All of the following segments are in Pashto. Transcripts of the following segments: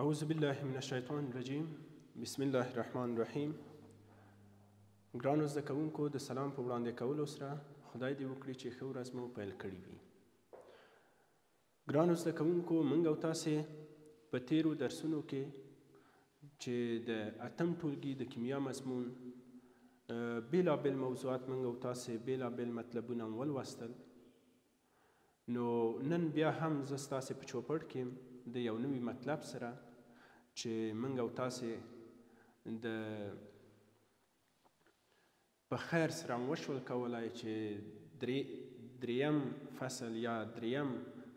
اعوذ بالله من الشیطان الرجیم بسم الله الرحمن الرحیم. ګرانو زده کوونکو د سلام په وړاندې کولو سره خدای دې وکړي چې ښه ورځ مو پیل کړې وي. ګرانو زده کوونکو، موږ او تاسې په تیرو درسونو کې چې د اتم ټولګي د کیمیا مضمون بېلابېل موضوعات موږ او تاسې بېلابېل مطلبونه ولوستل. نو نن بیا هم زه ستاسې په چوپړ کې د یو نوي مطلب سره چې موږ او تاسې د په خیر سره وشول کولی چې دریم فصل یا دریم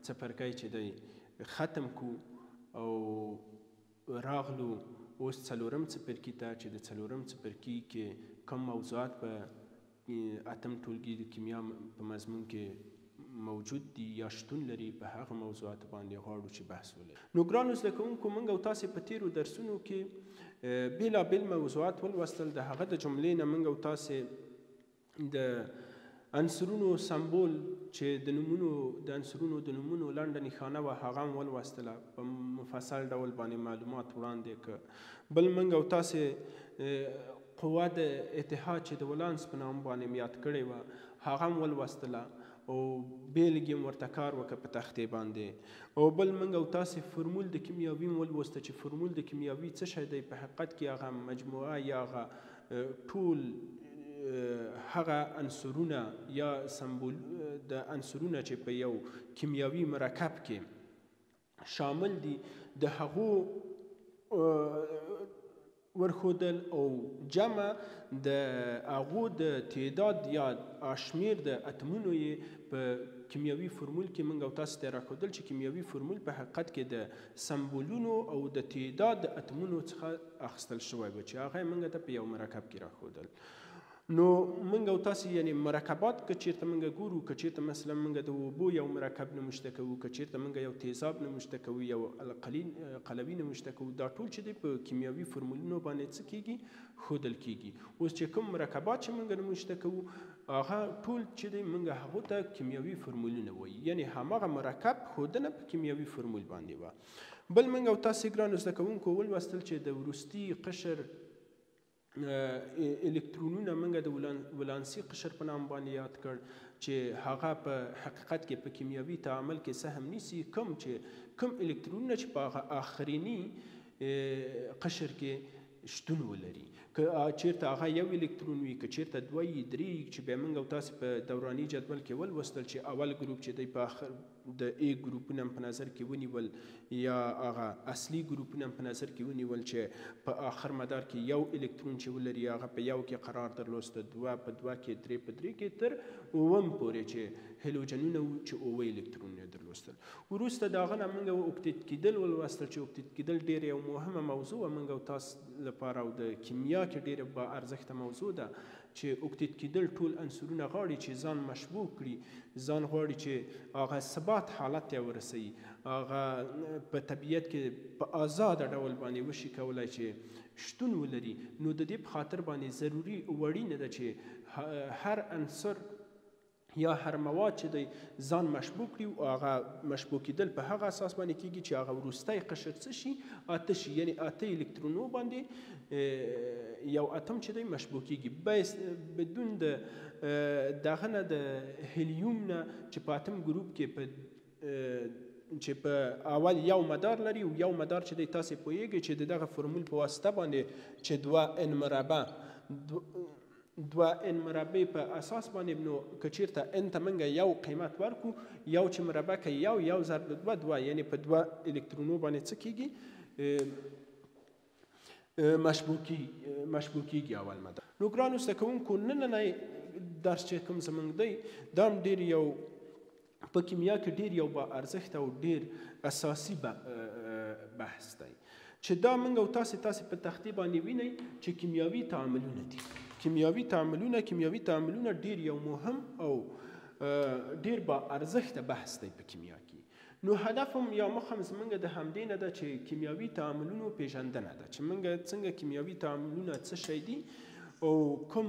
څپرکی چې دی ختم کو او راغلو اوس څلورم څپرکي ته چې د څلورم څپرکي کې کوم موضوعات په اتم ټولګي د کیمیا په مضمون کې موجود دي یا شتون لري، په هغه موضوعاتو باندې غواړو چې بحث ولرو. نو ګرانو زده کوونکو، موږ او تاسې په تیرو درسونو کې بېلابېل موضوعات ولوستل. د هغه د جملې نه موږ او تاسې د عنصرونو سمبول چې د عنصرونو د نومونو لنډه نښانه وه هغه هم ولوستله، په مفصل ډول باندې معلومات وړاندې کړ. بل موږ او تاسې قوه د اتحاد چې د ولانس په نام باندې یاد کړې وه هغه هم ولوستله او بیلګې هم ورته کار وکړه په تختې باندې. او بل موږ او تاسې فرمول د کیمیاوي هم ولوسته چې فرمول د کیمیاوي څه شی دی. په حقیقت کې هغه مجموعه یا هغه ټول هغه عنصرونه یا سمبول د عنصرونه چې په یو کیمیاوي مرکب کې شامل دي د هغو ورښودل او جمع د هغو د تعداد یا شمیر د اتمونو یې په کیمیاوي فرمول کې موږ او تاسو ته راښودل چې کیمیاوي فرمول په حقیقت کې د سمبولونو او د تعداد د اتمونو څخه اخیستل شوی و چې هغه یې موږ ته په یو مرکب کې راښودل. نو موږ او تاسې یعنې مرکبات که چېرته موږ ګورو، که چېرته مثلا موږ د اوبو یو مرکب نموشته کوو، که چېرته موږ یو تیزاب نموشته کوو، یو قلوي نموشته کوو، دا ټول چې دی په کیمیاوي فرمولونو باندې څه کېږي؟ ښودل کېږي. اوس چې کوم مرکبات چې موږ نموشته کوو هغه ټول چې دی موږ هغو ته کیمیاوي فرمولونه وایي، یعنې هماغه مرکب ښودنه په کیمیاوي فرمول باندې وه. بل موږ او تاسې ګرانو زده کوونکو ولوستل چې د وروستي قشر الکترونونه موږ د ولانسي قشر په نام باندې یاد کړ چې هغه په حقیقت کې په کیمیاوي تعامل کې سهم نیسي. کوم الکترونونه چې په هغه آخریني قشر کې شتون ولري، که چېرته هغه یو الکترون وي، که چېرته دوه یي درې یي، چې بیا موږ او تاسې په دوراني جدول کې ولوستل چې اول ګروپ چې دی په آخر د ای ګروپونه هم په نظر کې ونیول یا هغه اصلي ګروپونه هم په نظر کې ونیول چې په آخر مدار کې یو الکترون چې ولري هغه په یو کې قرار درلوسته، دوه په دوه کې، درې په درې کې، تر اووم پورې چې هلوجنونه وو چې اووه الکترونونه یې درلوستل. وروسته د هغه نه موږ اوکتیت کېدل ولوستل چې اوکتیت کېدل ډېر یو مهمه موضوع وه موږ او تاسو لپاره او د کیمیا کې ډېره با ارزښته موضوع ده چې اوکتیت کېدل ټول عنصرونه غواړي چې ځان مشبوع کړي، ځان غواړي چې هغه ثبات حالت ته ورسوي، هغه په طبیعت کې په آزاده ډول باندې وشي کولی چې شتون ولري. نو د دې په خاطر باندې ضروري وړینه ده چې هر عنصر یا هر مواد چې دی ځان مشبوع کړي او هغه مشبوع کېدل په هغه اساس باندې کېږي چې هغه وروستی قشر څه شي؟ اته شي، یعنې اته الکترونو باندې یو اتم چې دی مشبوع کېږي بدون د دغه نه د هلیوم نه چې په اتم ګروپ کې چې په اول یو مدار لري او یو مدار چې دی تاسې پوهیږئ چې د دغه فرمول په واسطه باندې چې دوه ان مربع په اساس باندې نو که چېرته ان ته موږ یو قیمت ورکو، یو چې مربع کوي یو ضرب دوه یعنې په دوه الکترونو باندې څه کېږي؟ مشبوع کېږي اول مدار. نو ګرانو زده کوونکو، نننی درس چې کوم زموږ دی دا هم ډېر یو په کیمیا کې ډېر یو با ارزښته او ډېر اساسي بحث دی چې دا موږ او تاسې په تختې باندې وینئ چې کیمیاوي تعاملونه دي. کیمیاوي تعاملونه ډېر یو مهم او ډېر با ارزښته بحث دی په کیمیا کې. نو هدف هم یا مخ هم زموږ د همدې نه ده چې کیمیاوي تعاملونو پیژندنه ده چې موږ څنګه کیمیاوي تعاملونه څه شی دي او کوم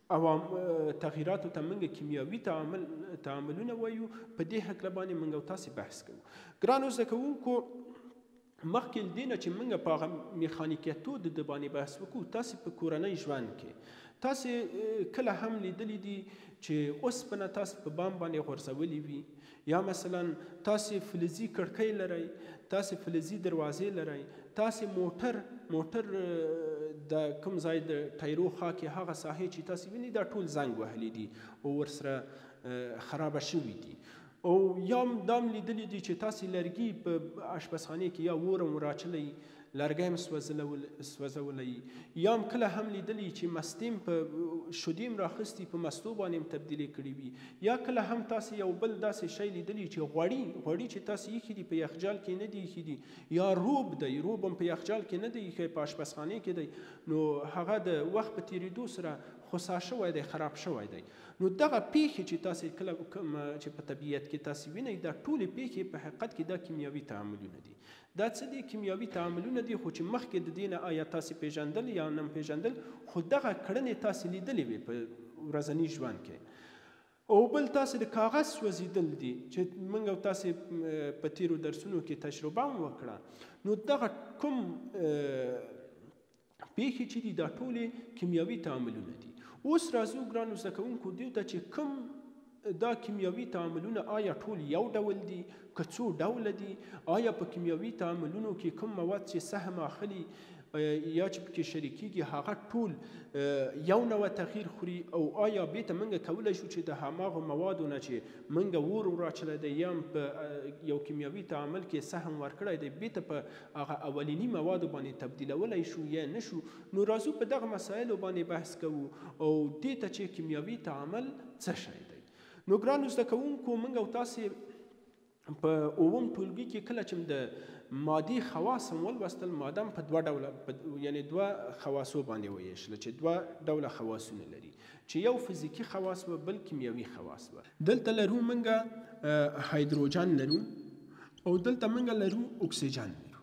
تغییراتو ته موږ کیمیاوي تعاملونه وایو. په دې هکله باندې موږ او تاسې بحث کوو. ګرانو زده کوونکو، مخکې له دې نه چې موږ په هغه میخانیکیتو د باندې بحث وکړو، تاسې په کورنۍ ژوند کې تاسې کله هم لیدلی دي چې اوسپنه تاسې په بام باندې غورځولې وي، یا مثلا تاسې فلزي کړکۍ لرئ، تاسې فلزي دروازې لرئ، تاسې موټر د کوم ځای د ټایرو خوا کې هغه ساحې چې تاسې وینئ دا ټول زنګ وهلی دي او ورسره خرابه شوي دي. او یا دام لیدلی دي چې تاسې لرګي په اشپزخانې کې یا اور هم راچلی، لرګی هم سوځولی، یا هم کله هم لیدلی چې مستې په شودې هم راخیستي په مستو باندې هم تبدیلې کړي وي، یا کله هم تاسې یو بل داسې شی لیدلی چې غوړي چې تاسې ایښي دي په یخجال کې نه دي ایښي دي، یا روب دی، روب هم په یخجال کې نه دی ایښی په اشپزخانې کې دی، نو هغه د وخت په تېرېدو سره خسا شوی دی، خراب شوی دی. نو دغه پیښې چې تاسې کله چې په طبیعت کې تاسې وینئ دا ټولې پیښې په حقیقت کې دا کیمیاوي تعاملونه دي. دا څه دي؟ کیمیاوي تعاملونه دي، خو چې مخکې د دې نه آیا تاسې پیژندل یا نه پیژندل، خو دغه کړنې تاسې لیدلې وي په ورځني ژوند کې. او بل تاسې د کاغذ سوځېدل دي چې موږ او تاسې په تېرو درسونو کې تجربه هم وکړه. نو دغه کوم پیښې چې دي دا ټولې کیمیاوي تعاملونه دي. اوس راځو ګرانو زده کوونکو دې ته چې کوم دا کیمیاوي تعاملونه آیا ټول یو ډول دي که څو ډوله دي؟ آیا په کیمیاوي تعاملونو کې کوم مواد چې سهم اخلي یا چې پکې شریکېږي هغه ټول یو نوع تغییر خوري؟ او آیا بیرته موږ کولی شو چې د هماغو موادو نه چې موږ اور وراچلی دی یا په یو کیمیاوي تعامل کې سهم ورکړی دی بیرته په هغه اولیني موادو باندې تبدیلولی شو یا نه شو؟ نو راځو په دغه مسایلو باندې بحث کوو او دې ته چې کیمیاوي تعامل څه شی دی. نو ګرانو زده کوونکو موږ او تاسې په اووم ټولګي کې کله چې د مادي خواص هم ولوستل، ماده هم په دوه ډوله یعنی دوه خواصو باندې ویشله چې دوه ډوله خواصونه لري، چې یو فزیکي خواص و بل کیمیاوي خواص و. دلته لرو موږ هایدروجن لرو او دلته موږ لرو اکسیجن لرو.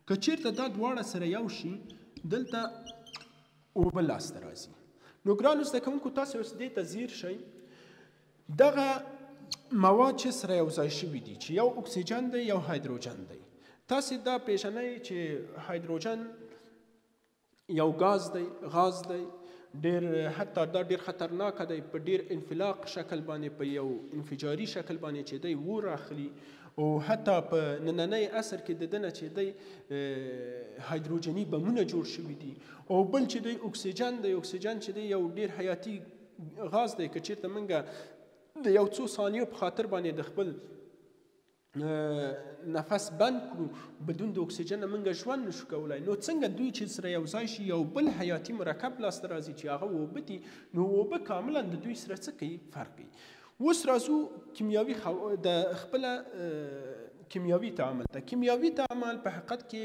که چیرته دا دواړه سره یو شي دلته اوبه لاسته راځي. نو ګرانو زده کوونکو تاسې اوس دې ته ځیر شئ، دغه مواد چې سره یو ځای شوي دي چې یو اکسیجن دی یو هایدروجن دی. تاسې دا پیژنئ چې هایدروجن یو غاز دی، حتی دا ډېر خطرناکه دی، په ډېر انفلاق شکل باندې په یو انفجاري شکل باندې چې دی اور اخلي، او حتی په نننی عصر کې د ده نه چې دی هایدروجني بمونه جوړ شوي دي. او بل چې دی اکسیجن دی، اکسیجن چې دی یو ډېر حیاتي غاز دی، که چېرته موږ د یو څو ثانیو په خاطر باندې د خپل نفس بند کړو بدون د اکسیجن موږ ژوند نشو کولی. نو څنګه دوی چې سره یو ځای شي یو بل حیاتي مرکب لاسته راځي چې هغه اوبه دي، نو اوبه کاملا د دوی سره څه کوي؟ فرق کوي. اوس راځو د خپله کیمیاوي تعامل ته. کیمیاوي تعامل په حقیقت کې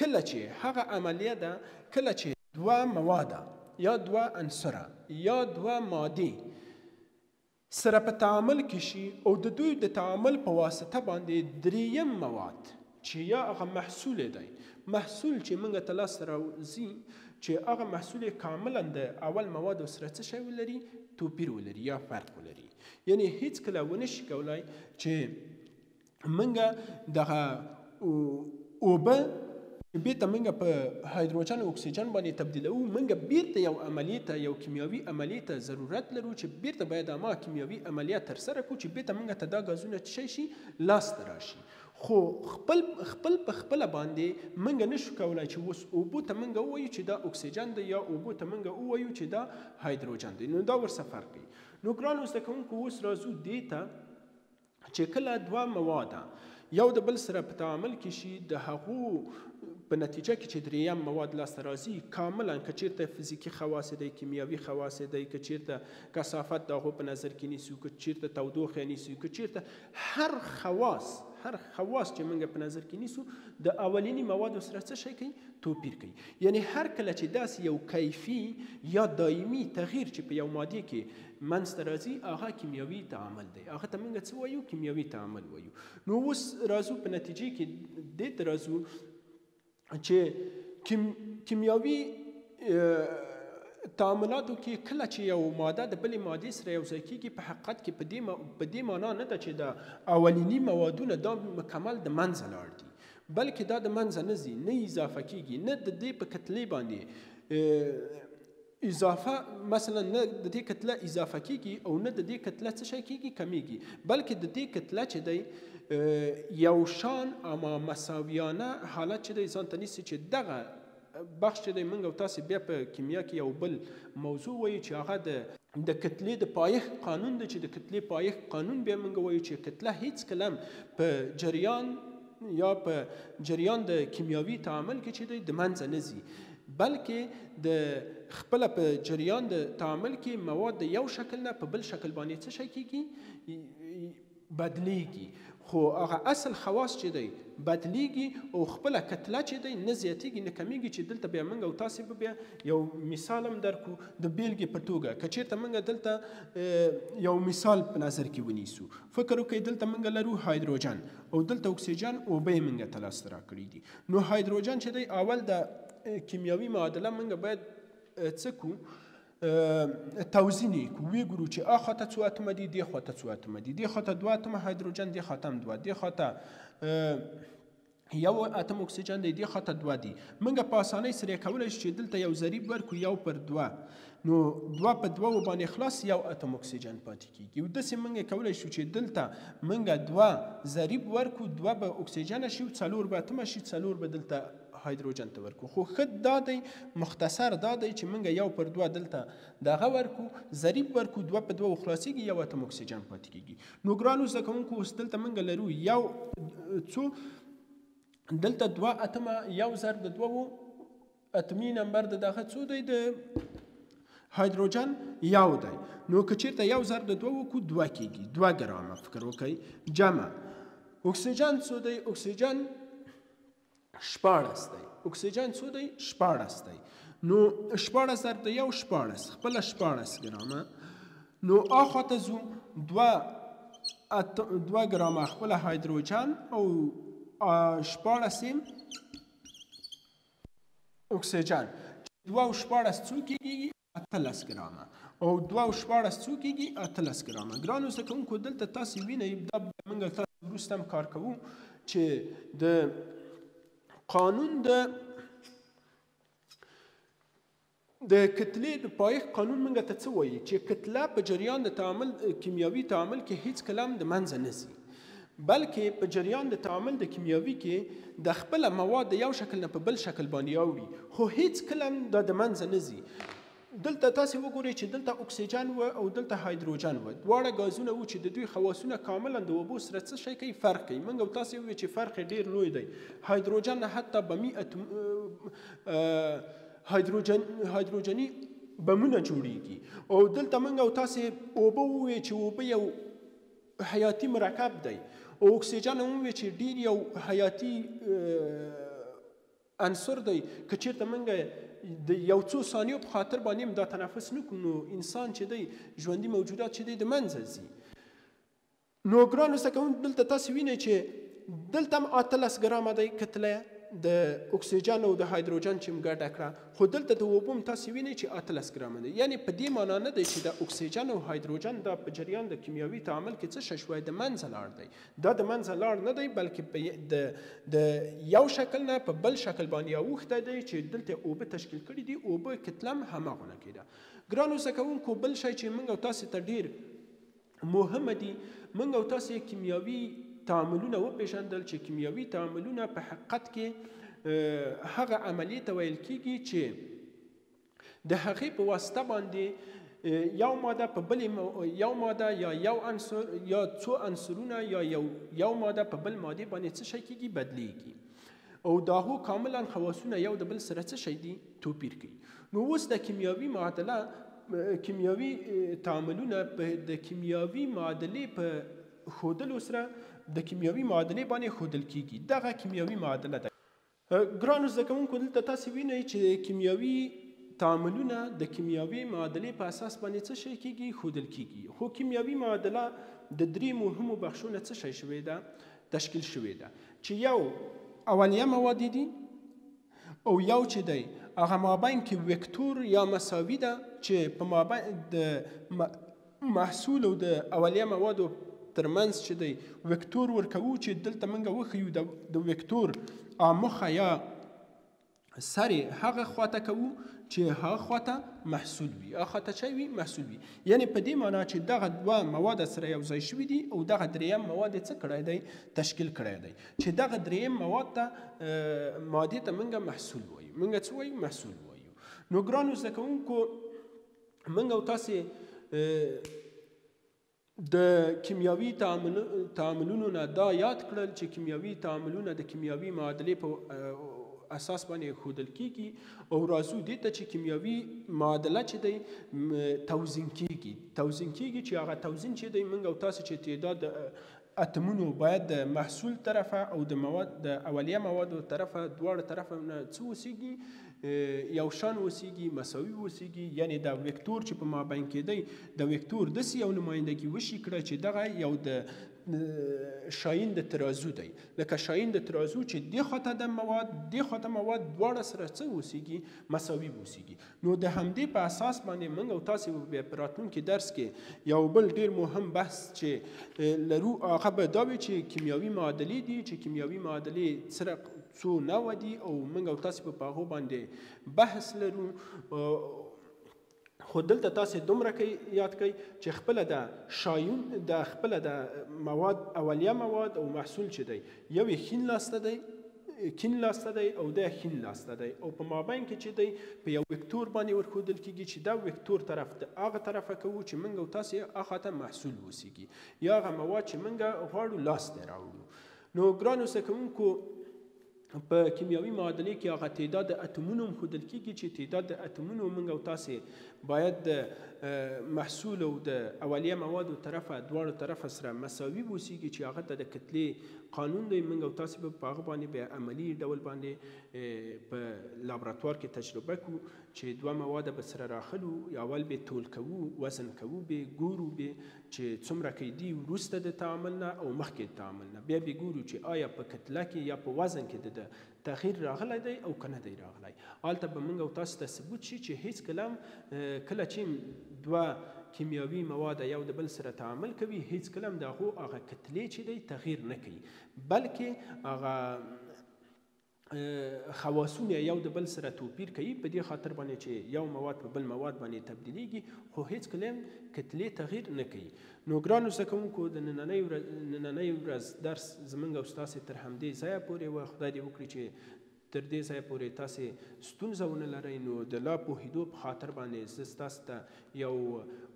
کله چې هغه عملیه ده کله چې دوه مواده یا دوه عنصره یا دوه مادې سره په تعامل کې شي او د دوی د تعامل په واسطه باندې دریم مواد چې یا هغه محصول دی، محصول چې موږ ته لاسته راځي چې هغه محصول کاملا د اول موادو سره څه شی ولري؟ توپیر ولري یا فرق ولري. یعنی هیڅ کله ونه شي کولی چې موږ دغه اوبه بیرته موږ په هایدروجن او اکسیجن باندې تبدیلوو، موږ بیرته یو عملیې ته یو کیمیاوي عملیې ته ضرورت لرو چې بیرته باید هماغه کیمیاوي عملیه ترسره کړو چې بیرته موږ ته دا ګازونه څه شي؟ لاسته راشي. خو خپل په خپله باندې موږ نشو کولی چې اوس اوبو ته موږ ووایو چې دا اکسیجن دی یا اوبو ته موږ ووایو چې دا هایدروجن دی. نو دا ورسره فرق کوي. نو ګرانو زده کوونکو اوس راځو دې ته چې کله دوه مواده یو د بل سره په تعامل کې شي د هغو په نتیجه کې چې دریم مواد لاسته راځي کاملا که چیرته فزیکي خواص دی، کیمیاوي خواص دی، که چیرته کثافت د هغو په نظر کې نیسو، که چیرته تودوخه نیسو، که چیرته هر خواص چې موږ په نظر کې نیسو د اولینی موادو سره څه شی کوي؟ توپیر کوي. یعنی هر کله چې داسې یو کیفي یا دایمي تغییر چې په یو مادې کې منځته راځي هغه کیمیاوي تعامل دی، هغه ته موږ څه وایو؟ کیمیاوي تعامل وایو. نو اوس راځو په نتیجې کې دې ته راځو چې کیمیاوي تعاملاتو کې کله چې یو ماده د بلې مادې سره یو ځای کېږي په حقیقت کې په دې معنا نه ده چې د اولیني موادونه دا مکمل د منځه لاړ دي، بلکې دا د منځه نه ځي، نه اضافه کیږي، نه د دې په کتلې باندې اضافه مثلا نه د دې کتله اضافه کیږي او نه د دې کتله څه شی کیږي کمیږي، بلکې د دې کتله چې دی یو شان اما مساویانه حالت چې دی ځان ته نیسي چې دغه بخش چې دی موږ او تاسې بیا په کیمیا کې یو بل موضوع وایو چې هغه د کتلې د پایښت قانون دی چې د کتلې پایښت قانون بیا موږ وایو چې کتله هیڅ کله په جریان یا په جریان د کیمیاوي تعامل کې چې دی د منځه نه ځي، بلکې د خپله په جریان د تعامل کې مواد د یو شکل نه په بل شکل باندې څه شی کیږي بدلیږي، خو هغه اصل خواص چې دی بدلیږي او خپله کتله چې دی نه زیاتیږي نه کمیږي، چې دلته بیا موږ او تاسې به بیا یو مثال هم درکو د بیلګې په توګه. که چېرته موږ دلته یو مثال په نظر کې ونیسو، فکر وکړئ دلته موږ لرو هایدروجن او دلته اکسیجن اوبه یې موږ ته لاسته راکړي دي. نو هایدروجن چې دی اول د کیمیاوي معادله موږ باید څه کو توزین یې کو، ویې ګورو چې اخواته څو اتمه دي، دې خواته څو اتمه دي، دې خواته 2 اتمه هایدروجن، دې خواته هم 2، دې خواته 1 اتم اکسیجن دی، دې خواته 2 دي. موږ په اسانۍ سره یې کولی شو چې دلته یو ضریب ورکړو 1/2، نو 2 په 2 باندې خلاص 1 اتم اکسیجن پاتې کیږي. او داسې موږ کولی شو چې دلته موږ 2 ضریب ورکړو، 2 به اکسیجن شي، 4 به اتمه شي، 4 به دلته هایدروجن ته ورکو. خو ښه دا دی مختصر دا دی چې موږ 1/2 دلته دغه ورکو، ضریب ورکو، 2 په 2 خلاصیږي، 1 اتم اکسیجن پاتې کیږي. نو ګرانو زده کوونکو اوس دلته موږ لرو یو څو دلته 2 اتمه 1 ضرب د 2 اتمي نمبر د دغه څو دی د هایدروجن 1 دی. نو که چېرته 1 ضرب د 2 وکړو 2 کیږي، 2 ګرامه فکر وکړئ جمع. اکسیجن څو دی؟ اکسیجن 14 دی. اکسیجن څو دی؟ 14 دی. نو 14 ضرب د 1 14 خپله 14 ګرامه. نو اخواته ځو 2 ګرامه خپله هایدروجن او 14 اکسیجن. 2 او 14 څو کیږي؟ 18 ګرامه. او 2 او 14 څو کیږي؟ 18 ګرامه. ګرانو زده کوونکو دلته تاسې وینئ دا موږ تاسو وروسته هم کار کوو چې د قانون د کتلې د پایښت قانون موږ ته څه وایي؟ چې کتله په جریان د تعامل کیمیاوي تعامل کې هیڅ کله هم د منځه نه ځي، بلکې په جریان د تعامل د کیمیاوي کې د خپله مواد د یو شکل نه په بل شکل باندې اوړي، خو هیڅ کله هم دا د منځه نه ځي. دلته تاسې وګورئ چې دلته اکسیجن و او دلته هایدروجن و، دواړه ګازونه و چې د دوی خواصونه کاملا د اوبو سره څه شی کوي؟ فرق کوي. موږ او تاسې ووایو چې فرق یې ډېر لوی دی. هایدروجن حتی بمي هایدروجني بمونه جوړیږي، او دلته موږ او تاسې اوبه ووایو چې اوبه یو حیاتي مرکب دی، او اکسیجن هم ووایو چې ډېر یو حیاتي عنصر دی. که چېرته موږ د یو څو ثانیو په خاطر باندې هم دا تنفس نه کړو نو انسان چې دی ژوندي موجودات چې دی د منځه ځي. نو ګرانو زده کوونکو دلته تاسې وینئ چې دلته هم 18 ګرامه دی کتله د اکسیجن او د هایدروجن چې م ګډه کړه، خو دلته د اوبو هم تاسې وینئ چې 18 ګرامه دی. یعنې په دې معنا نه دی چې د اکسیجن او هایدروجن دا په جریان د کیمیاوي تعامل کې څه شوی د منځه لاړ دی. دا د منځه لاړ نه دی، بلکې د یو شکل نه په بل شکل باندې اوښتی دی چې دلته اوبه تشکیل کړي دي. اوبه کتله هم هماغونه کېده. ګرانو زده کوونکو بل شی چې موږ او تاسې ته ډېر مهمه دي، موږ او تاسې کیمیاوي تعاملونه وپېژندل چې کیمیاوي تعاملونه په حقیقت کې هغه عملیې ته ویل کېږي چې د هغې په واسطه باندې یو ماده په بلې یو ماده یا یو عنصر یا څو عنصرونه یا یو ماده په بل مادې باندې څه شی کېږي؟ بدلیږي، او د هغو کاملا خواصونه یو د بل سره څه شی دي؟ توپیر کوي. نو اوس د کیمیاوي معادله کیمیاوي تعاملونه د کیمیاوي معادلې په ښودلو سره د کیمیاوي معادلې باندې ښودل کېږي. دغه کیمیاوي معادله ده. ګرانو زده کوونکو دلته تاسې وینئ چې کیمیاوي تعاملونه د کیمیاوي معادلې په اساس باندې څه شی کېږي؟ ښودل کېږي. خو کیمیاوي معادله د 3 مهمو بخشونه څه شی شوې ده؟ تشکیل شوې ده، چې یو اولیه مواد دي، او یو چې دی هغه مابین کې وکتور یا مساوي ده چې په مابین د محصول او د اولیه موادو ترمنځ چې دی وکتور ورکوو چې دلته موږ وښیو د وکتور مخه یا سر هغه خواته کوو چې هغه خواته محصول وي، هغه خواته چی وي؟ محصول وي. یعنې په دې معنا چې دغه دوه مواد سره یو ځای شوي دي او دغه دریم مواد یې څه کړی دی؟ تشکیل کړی دی، چې دغه دریم مواد ته مادې ته موږ محصول وایو. موږ څه وایو؟ محصول وایو. نو ګرانو زده کوونکو، موږ او تاسې د کیمیاوي تعاملونو نه دا یاد کړل چې کیمیاوي تعاملونه د کیمیاوي معادلې په اساس باندې ښودل کیږي او راځو دې ته چې کیمیاوي معادله چې دی توزین کیږي چې هغه توزین چې دی موږ او تاسې چې تعداد اتمونو باید د محصول طرفه او د اولیه موادو طرفه دواړه طرفه نه څه اوسیږي؟ یو شان اوسیږي، مساوي اوسیږي. یعنې دا وکتور چې په مابین کې دی د وکتور داسې یو نمایندګي وشي کړه چې دغه یو د شاین د ترازو دی، لکه شاین د ترازو چې دې خواته د مواد دې خواته مواد دواړه سره څه اوسیږي؟ مساوي اوسیږي. نو د همدې په اساس باندې موږ او تاسې بیا په راتلونکي درس کې یو بل ډېر مهم بحث چې لرو هغه به دا وي چې کیمیاوي معادلې دي، چې کیمیاوي معادلې سره څو نوع دي او موږ او تاسې په هغو باندې بحث لرو. خو دلته تاسې دومره یاد کړئ چې خپله د مواد اولیه مواد او محصول چې دی یو یې کیڼ لاسته دی او دا ښین لاسته دی او په مابین کې چې دی په یو وکتور باندې ورښودل کېږي چې دا وکتور طرف د هغه طرفه کوو چې موږ او تاسې هغه ته محصول اوسیږي یا هغه مواد چې موږ غواړو لاسته راوړو. نو ګرانو زده کوونکو، په کیمیاوي معادلې کې هغه تعداد د اتمونو هم ښودل کېږي چې تعداد د اتمونو موږ او تاسې باید د محصول او د اولیه موادو طرفه دواړو طرفه سره مساوي اوسیږي چې هغه ته د کتلې قانون دی. موږ او تاسې به په هغه باندې بیا عملي ډول باندې په لابراتوار کې تجربه کوو چې دوه مواد به سره راخلو، اول به تول کوو، وزن کوو، به ګورو به چې څومره کیدي وروسته د تعامل نه او مخکې د تعامل نه، بیا به ګورو چې آیا په کتله کې یا په وزن کې د تغییر راغلی دی او که نه دی راغلی. هلته به موږ او تاسو ته ثبوت شي چې هیڅ کله چې دوه کیمیاوي مواد یو د بل سره تعامل کوي هیڅ کله د هغو هغه کتلې چې دی تغییر نه کوي، بلکې هغه خواصونه یو د بل سره توپیر کوي په دې خاطر باندې چې یو مواد په بل مواد باندې تبدیلیږي خو هیڅ کله کتلې تغییر نه کوي. نو ګرانو زده کوونکو، د نننۍ ورځ درس زموږ او ستاسې تر همدې ځایه پورې وه. خدای دې وکړي چې تر دې ځایه پورې تاسې ستونزه ونه لرئ. نو د لا پوهېدو په خاطر باندې زه ستاسو ته یو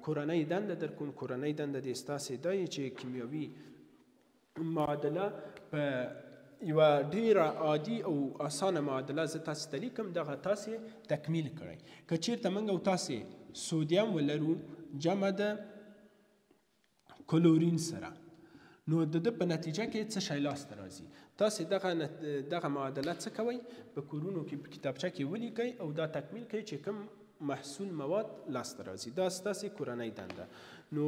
کورنۍ دنده در کوم. کورنۍ دنده دې ستاسې دا چې کیمیاوي معادله په یوه ډیره عادي او اسانه معادله زه تاسې ته لیکم، دغه تاسې تکمیل کړئ. که چېرته موږ او تاسې سودیم ولرو جمع د کلورین سره، نو د ده په نتیجه کې څه شی لاسته راځي؟ تاسې دغه معادله څه کوئ؟ په کورونو کې په کتابچه کې ولیکئ او دا تکمیل کړئ چې کوم محصول مواد لاسته راځي. دا ستاسې کورنۍ دنده. نو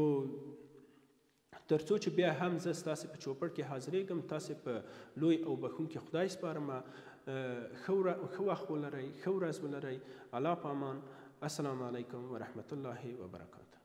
تر څو چې بیا هم زه ستاسې په چوپړ کې حاضرېږم، تاسې په لوی او بښونکي خدای سپارم. ښه وخت ولرئ، ښه ورځ ولرئ. الله په امان. السلام علیکم ورحمة الله وبرکاته.